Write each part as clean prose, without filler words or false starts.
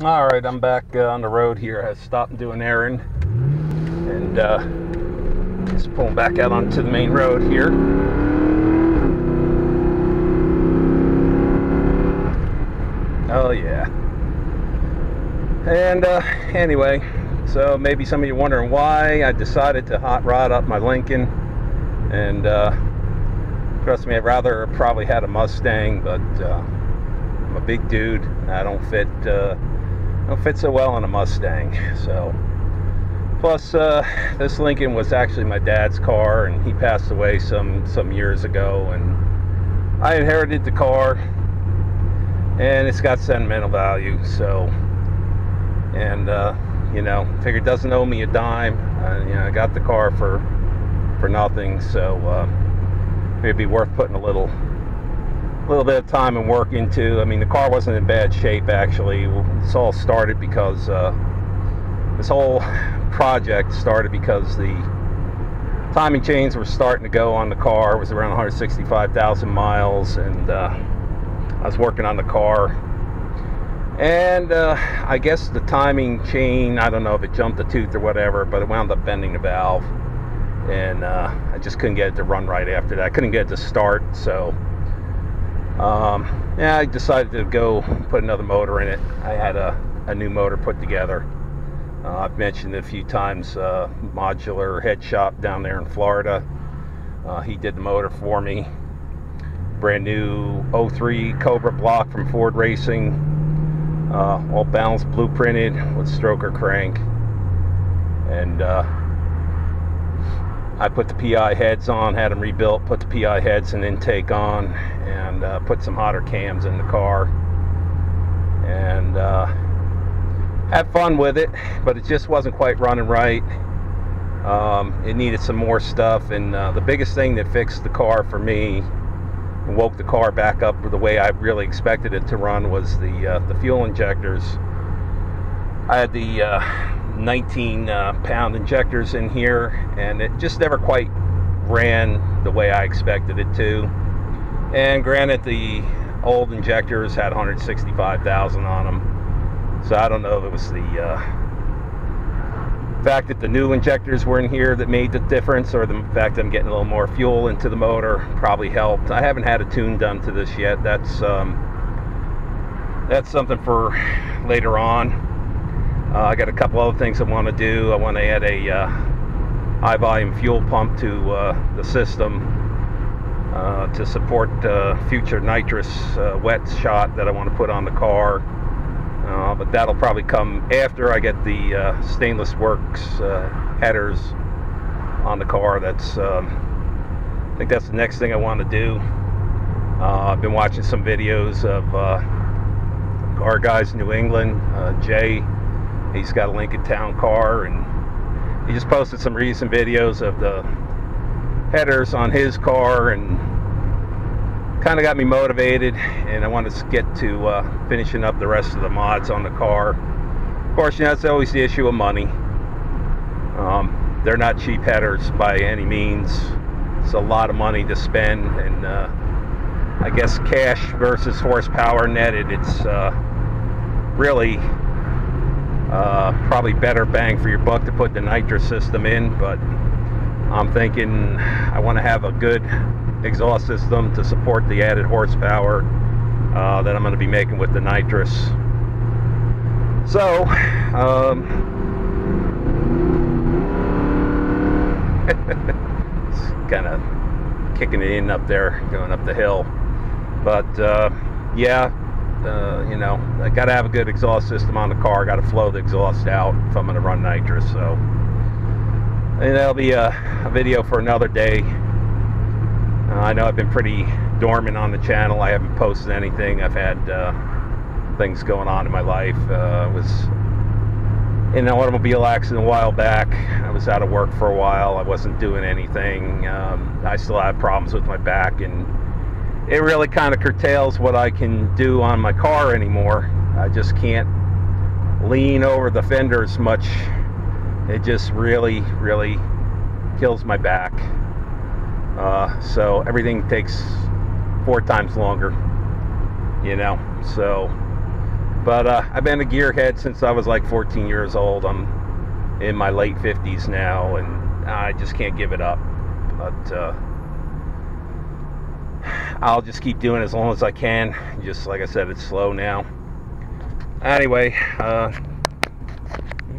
All right, I'm back on the road here. I stopped and do an errand, and just pulling back out onto the main road here. Oh yeah. And anyway, so maybe some of you are wondering why I decided to hot rod up my Lincoln, and trust me, I'd rather probably had a Mustang, but I'm a big dude. I don't fit so well in a Mustang. So plus this Lincoln was actually my dad's car, and he passed away some years ago, and I inherited the car, and it's got sentimental value. So, and you know, figured it doesn't owe me a dime. You know, I got the car for nothing, so it'd be worth putting a little bit of time and work into. I mean, the car wasn't in bad shape, actually. This all started because this whole project started because the timing chains were starting to go on the car. It was around 165,000 miles, and I was working on the car, and I guess the timing chain, I don't know if it jumped a tooth or whatever, but it wound up bending the valve, and I just couldn't get it to run right after that. I couldn't get it to start, so yeah, I decided to go put another motor in it. I had a new motor put together. I've mentioned it a few times, Modular Head Shop down there in Florida. He did the motor for me. Brand new 03 Cobra block from Ford Racing. All balanced, blueprinted with stroker crank. And I put the PI heads on, had them rebuilt, put the PI heads and intake on, and put some hotter cams in the car, and had fun with it, but it just wasn't quite running right. It needed some more stuff, and the biggest thing that fixed the car for me and woke the car back up the way I really expected it to run was the fuel injectors. I had the 19-pound injectors in here, and it just never quite ran the way I expected it to. And granted, the old injectors had 165,000 on them, so I don't know if it was the fact that the new injectors were in here that made the difference, or the fact that I'm getting a little more fuel into the motor probably helped. I haven't had a tune done to this yet. That's something for later on. I got a couple other things I want to do. I want to add a high volume fuel pump to the system to support future nitrous wet shot that I want to put on the car. But that'll probably come after I get the Stainless Works headers on the car. That's I think that's the next thing I want to do. I've been watching some videos of Car Guys New England. Jay, he's got a Lincoln Town car, and he just posted some recent videos of the headers on his car, and kind of got me motivated, and I wanted to get to finishing up the rest of the mods on the car. Of course, you know, that's always the issue of money. They're not cheap headers by any means. It's a lot of money to spend, and I guess cash versus horsepower netted, it's really probably better bang for your buck to put the nitrous system in. But I'm thinking I want to have a good exhaust system to support the added horsepower that I'm going to be making with the nitrous. So it's kind of kicking it in up there, going up the hill. But yeah, you know, I got to have a good exhaust system on the car. Got to flow the exhaust out if I'm going to run nitrous. So, and that'll be a video for another day. I know I've been pretty dormant on the channel. I haven't posted anything. I've had things going on in my life. I was in an automobile accident a while back. I was out of work for a while. I wasn't doing anything. I still have problems with my back, and it really kind of curtails what I can do on my car anymore. I just can't lean over the fenders much. It just really kills my back. So everything takes 4 times longer, you know. So But I've been a gearhead since I was like 14 years old. I'm in my late 50s now, and I just can't give it up. But I'll just keep doing it as long as I can. Just like I said, it's slow now. Anyway,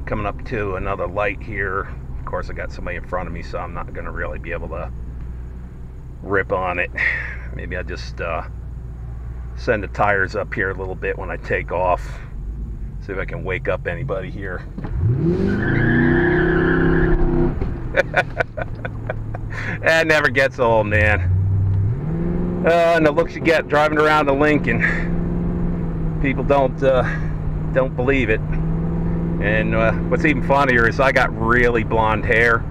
coming up to another light here. Of course, I got somebody in front of me, so I'm not going to really be able to rip on it. Maybe I'll just send the tires up here a little bit when I take off. See if I can wake up anybody here. That never gets old, man. And the looks you get driving around a Lincoln. People don't believe it. And what's even funnier is I got really blonde hair.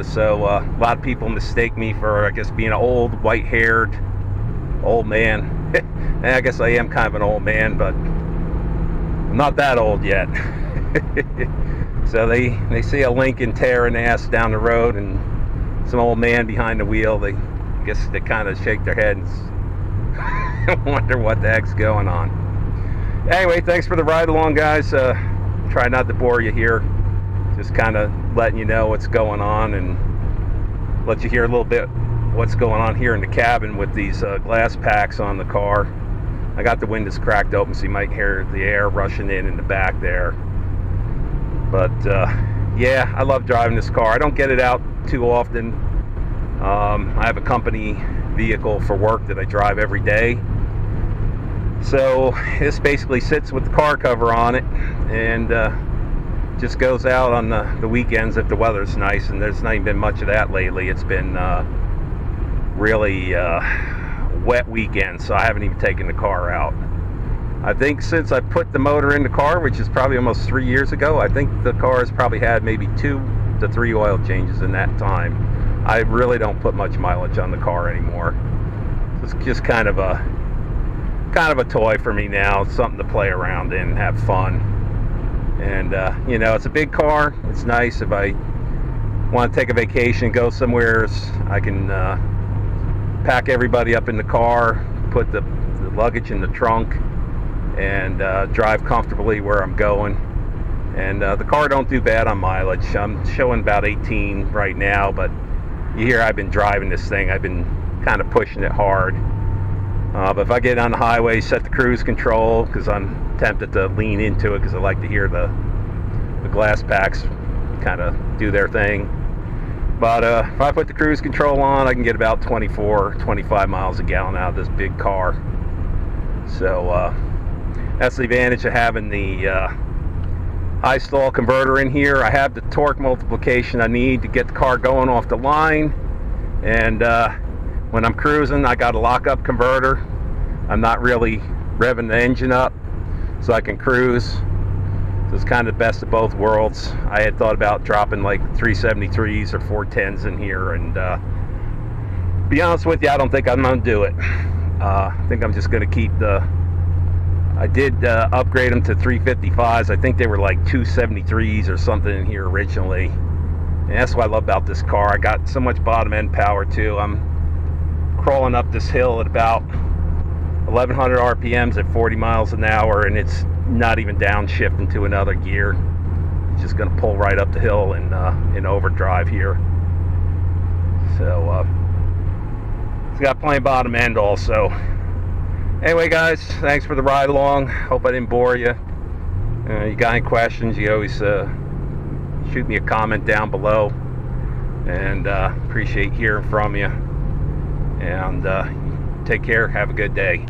So a lot of people mistake me for, I guess, being an old, white-haired old man. And I guess I am kind of an old man, but I'm not that old yet. So they see a Lincoln tearing ass down the road and some old man behind the wheel. I guess they kind of shake their heads and wonder what the heck's going on. Anyway, thanks for the ride along, guys. Try not to bore you here. Just kind of letting you know what's going on and let you hear a little bit what's going on here in the cabin with these glass packs on the car. I got the windows cracked open, so you might hear the air rushing in the back there. But yeah, I love driving this car. I don't get it out too often. I have a company vehicle for work that I drive every day. So this basically sits with the car cover on it and just goes out on the weekends if the weather's nice, and there's not even been much of that lately. It's been really wet weekends, so I haven't even taken the car out. I think since I put the motor in the car, which is probably almost 3 years ago, I think the car has probably had maybe 2 to 3 oil changes in that time. I really don't put much mileage on the car anymore. It's just kind of a toy for me now. It's something to play around in and have fun. And you know, it's a big car. It's nice. If I want to take a vacation, go somewhere, I can pack everybody up in the car, put the luggage in the trunk, and drive comfortably where I'm going. And the car don't do bad on mileage. I'm showing about 18 right now, but you hear I've been driving this thing. I've been kind of pushing it hard. But if I get on the highway, set the cruise control, because I'm tempted to lean into it because I like to hear the glass packs kind of do their thing. But if I put the cruise control on, I can get about 24, 25 miles a gallon out of this big car. So that's the advantage of having the high stall converter in here. I have the torque multiplication I need to get the car going off the line. And when I'm cruising, I got a lockup converter. I'm not really revving the engine up, so I can cruise. So it's kind of the best of both worlds. I had thought about dropping like 373s or 410s in here, and to be honest with you, I don't think I'm gonna do it. I think I'm just gonna keep I did upgrade them to 355s. I think they were like 273s or something in here originally. And that's what I love about this car. I got so much bottom end power too. I'm crawling up this hill at about 1100 RPMs at 40 miles an hour, and it's not even downshifting to another gear. It's just going to pull right up the hill in overdrive here. So it's got plenty of bottom end also. Anyway, guys, thanks for the ride along. Hope I didn't bore you. You got any questions, you always shoot me a comment down below, and appreciate hearing from you. And take care. Have a good day.